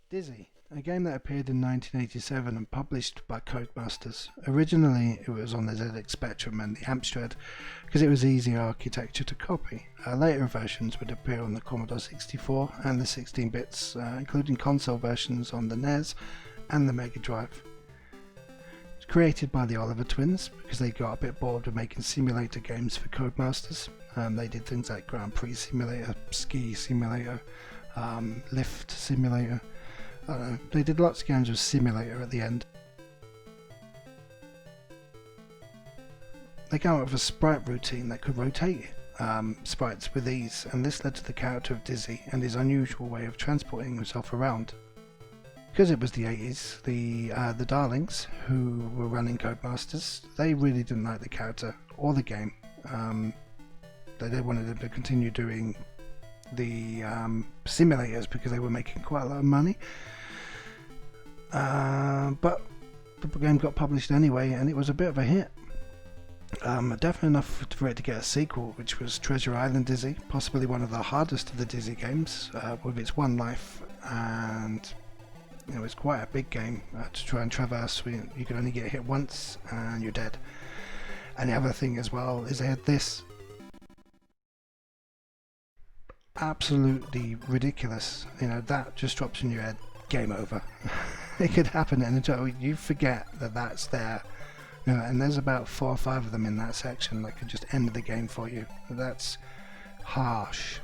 Dizzy, a game that appeared in 1987 and published by Codemasters. Originally it was on the ZX Spectrum and the Amstrad because it was easy architecture to copy. Later versions would appear on the Commodore 64 and the 16 bits, including console versions on the NES and the Mega Drive. It was created by the Oliver twins because they got a bit bored of making simulator games for Codemasters. They did things like Grand Prix Simulator, Ski Simulator, Lift Simulator. They did lots of games with simulator at the end. They came up with a sprite routine that could rotate sprites with ease, and this led to the character of Dizzy and his unusual way of transporting himself around. Because it was the 80s, the Darlings, who were running Codemasters, they really didn't like the character or the game. They wanted him to continue doing the simulators because they were making quite a lot of money. But the game got published anyway, and it was a bit of a hit. Definitely enough for it to get a sequel, which was Treasure Island Dizzy, possibly one of the hardest of the Dizzy games, with its one life, and it was quite a big game to try and traverse. You could only get hit once and you're dead. And the other thing as well is they had this absolutely ridiculous, that just drops in your head, game over. It could happen and you forget that that's there, and there's about 4 or 5 of them in that section that could just end the game for you. That's harsh.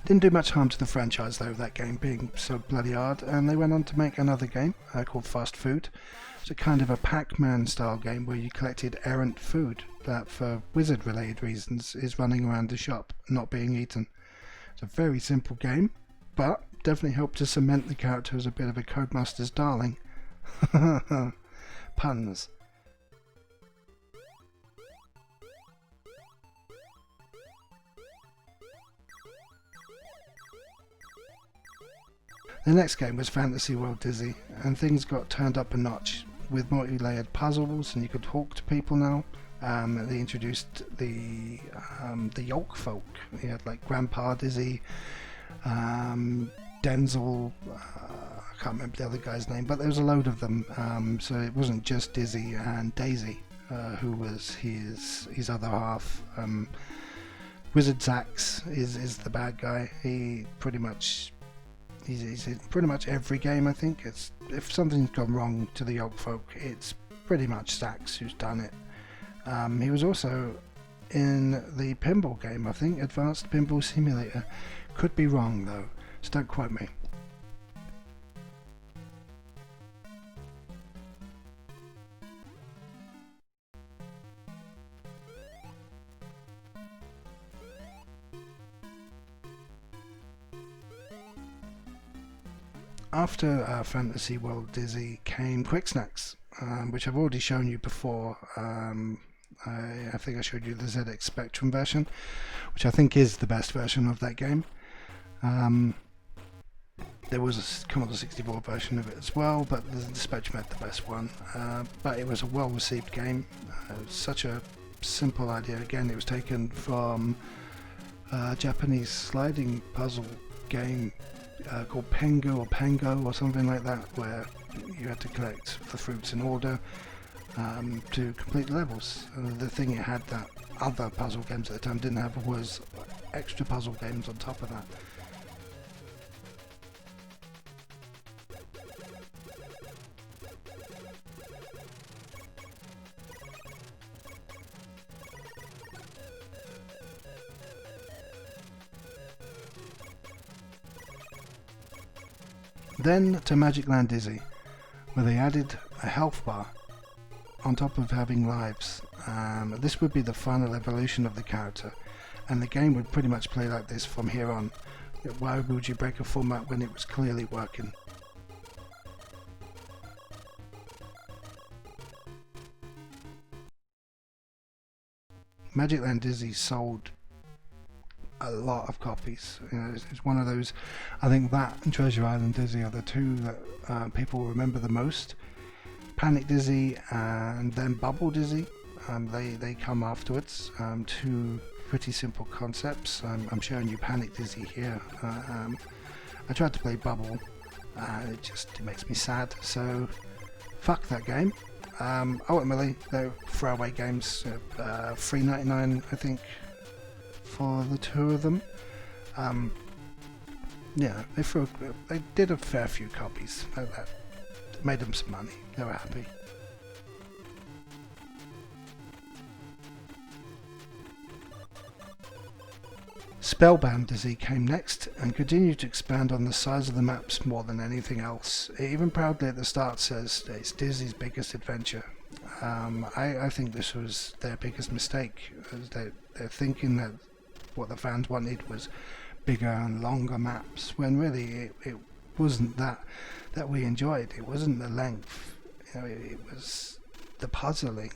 Didn't do much harm to the franchise though, that game being so bloody hard, and they went on to make another game called Fast Food. It's a kind of a Pac-Man style game where you collected errant food that, for wizard related reasons, is running around the shop not being eaten. It's a very simple game, but definitely helped to cement the character as a bit of a Codemaster's darling. Puns. The next game was Fantasy World Dizzy, and things got turned up a notch with multi-layered puzzles, and you could talk to people now. They introduced the Yolk folk. You had like Grandpa Dizzy, Denzel, I can't remember the other guy's name, but there was a load of them, so it wasn't just Dizzy and Daisy, who was his other half. Wizard Zax is the bad guy. He's in pretty much every game, I think. If something's gone wrong to the Yolk folk, it's pretty much Zax who's done it. He was also in the pinball game, I think, Advanced Pinball Simulator. Could be wrong though, so don't quote me. After Fantasy World Dizzy came Quick Snacks, which I've already shown you before. I think I showed you the ZX Spectrum version, which I think is the best version of that game. There was a Commodore 64 version of it as well, but the Spectrum had the best one. But it was a well-received game. It was such a simple idea. Again, it was taken from a Japanese sliding puzzle game called Pengu or Pengo or something like that, where you had to collect the fruits in order to complete the levels. The thing it had that other puzzle games at the time didn't have was extra puzzle games on top of that. Then to Magic Land Dizzy, where they added a health bar on top of having lives. This would be the final evolution of the character, and the game would pretty much play like this from here on. Why would you break a format when it was clearly working? Magic Land Dizzy sold a lot of copies. It's one of those, I think that and Treasure Island Dizzy are the two that people remember the most. Panic Dizzy and then Bubble Dizzy, they come afterwards. Two pretty simple concepts. I'm showing you Panic Dizzy here. I tried to play Bubble, and it makes me sad. So fuck that game. Ultimately, they're throwaway games. $3.99, I think, for the two of them. Yeah, they did a fair few copies. That made them some money. They were happy. Spellbound Dizzy came next and continued to expand on the size of the maps more than anything else. It even proudly at the start says it's Dizzy's biggest adventure. I think this was their biggest mistake. They're thinking that what the fans wanted was bigger and longer maps, when really it wasn't that we enjoyed. It wasn't the length, it was the puzzling,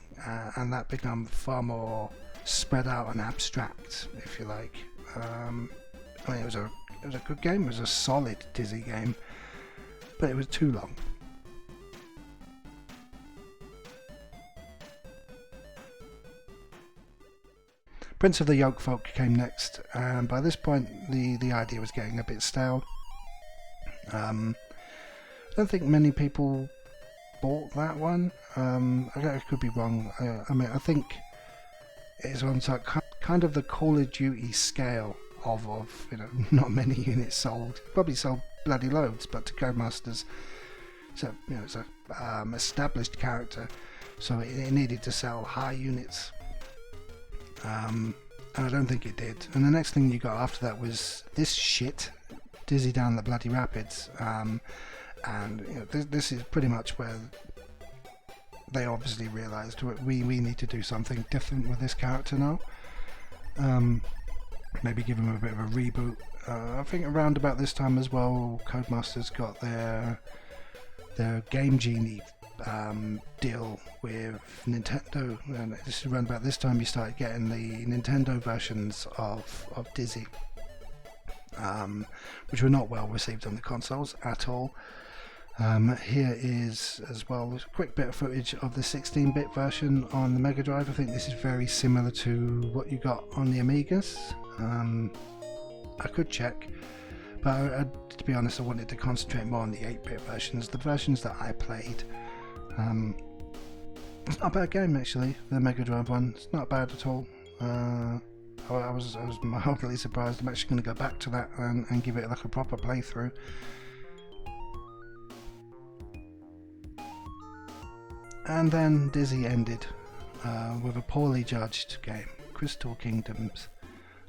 and that became far more spread out and abstract, if you like. I mean, it was a good game. It was a solid Dizzy game, but it was too long. Prince of the Yokefolk came next, and by this point the idea was getting a bit stale. I don't think many people bought that one. I could be wrong. I mean, I think it's on kind of the Call of Duty scale of not many units sold. Probably sold bloody loads, but to Codemasters, so it's a established character, so it needed to sell high units. And I don't think it did. And the next thing you got after that was this shit, Dizzy Down the Bloody Rapids. And this is pretty much where they obviously realised we need to do something different with this character now. Maybe give him a bit of a reboot. I think around about this time as well, Codemasters got their Game Genie deal with Nintendo, and this is around about this time you started getting the Nintendo versions of Dizzy, which were not well received on the consoles at all. Here is as well a quick bit of footage of the 16-bit version on the Mega Drive. I think this is very similar to what you got on the Amigas. I could check, but to be honest, I wanted to concentrate more on the 8-bit versions, the versions that I played. It's not a bad game actually, the Mega Drive one. It's not bad at all. I was mildly surprised. I'm actually going to go back to that and give it like a proper playthrough. And then Dizzy ended with a poorly judged game, Crystal Kingdoms.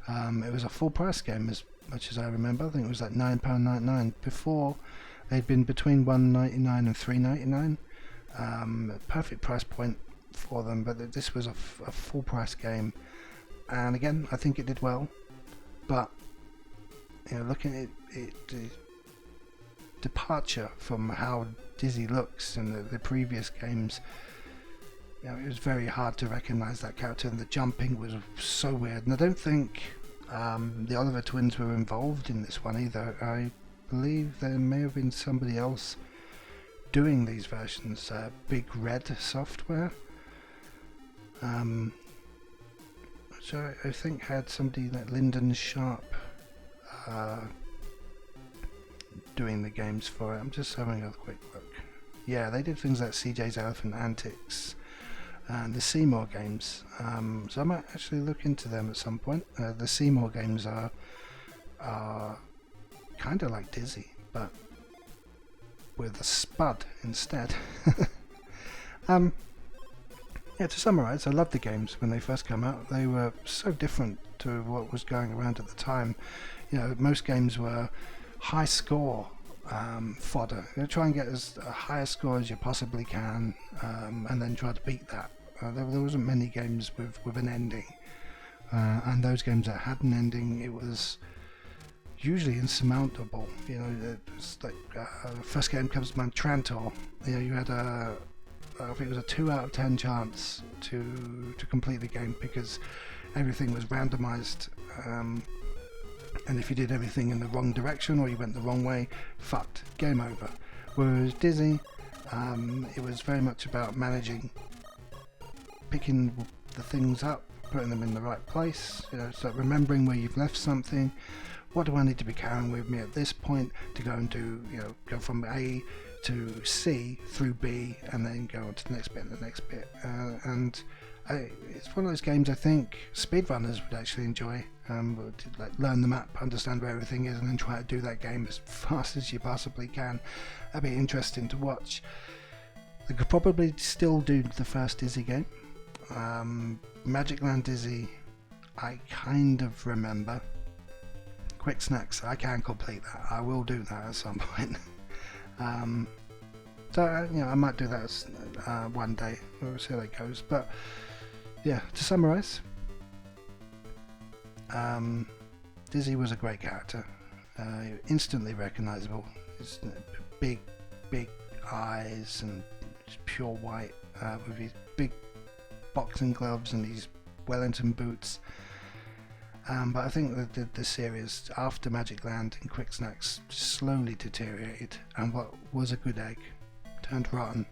It was a full price game as much as I remember. I think it was like £9.99. Before, they'd been between £1.99 and £3.99. Perfect price point for them, but this was a full price game, and again I think it did well, but looking at it, departure from how Dizzy looks in the previous games, it was very hard to recognise that character, and the jumping was so weird. And I don't think the Oliver twins were involved in this one either. I believe there may have been somebody else doing these versions, Big Red Software, which I think had somebody like Lyndon Sharp doing the games for it. I'm just having a quick look. Yeah, they did things like CJ's Elephant Antics and the Seymour games, so I might actually look into them at some point. The Seymour games are kind of like Dizzy, but with a spud instead. Yeah, to summarise, I loved the games when they first came out. They were so different to what was going around at the time. Most games were high score fodder. Try and get as high a score as you possibly can, and then try to beat that. There wasn't many games with an ending, and those games that had an ending, it was usually insurmountable. It's like the first game comes to mind, Trantor. You had I think it was a 2 out of 10 chance to complete the game because everything was randomized, and if you did everything in the wrong direction or you went the wrong way, fucked, game over. Whereas Dizzy, it was very much about picking the things up, putting them in the right place. It's like remembering where you've left something, what do I need to be carrying with me at this point to go and do, go from A to C through B and then go on to the next bit and the next bit. It's one of those games I think speedrunners would actually enjoy. Like learn the map, understand where everything is, and then try to do that game as fast as you possibly can. That'd be interesting to watch. They could probably still do the first Dizzy game. Magic Land Dizzy, I kind of remember. Quick Snacks, I can complete that. I will do that at some point. So I might do that one day. We'll see how that goes. But yeah, to summarise, Dizzy was a great character. Instantly recognisable. His big eyes and pure white with his big boxing gloves and his Wellington boots. But I think that the series after Magic Land and Quick Snacks slowly deteriorated, and what was a good egg turned rotten.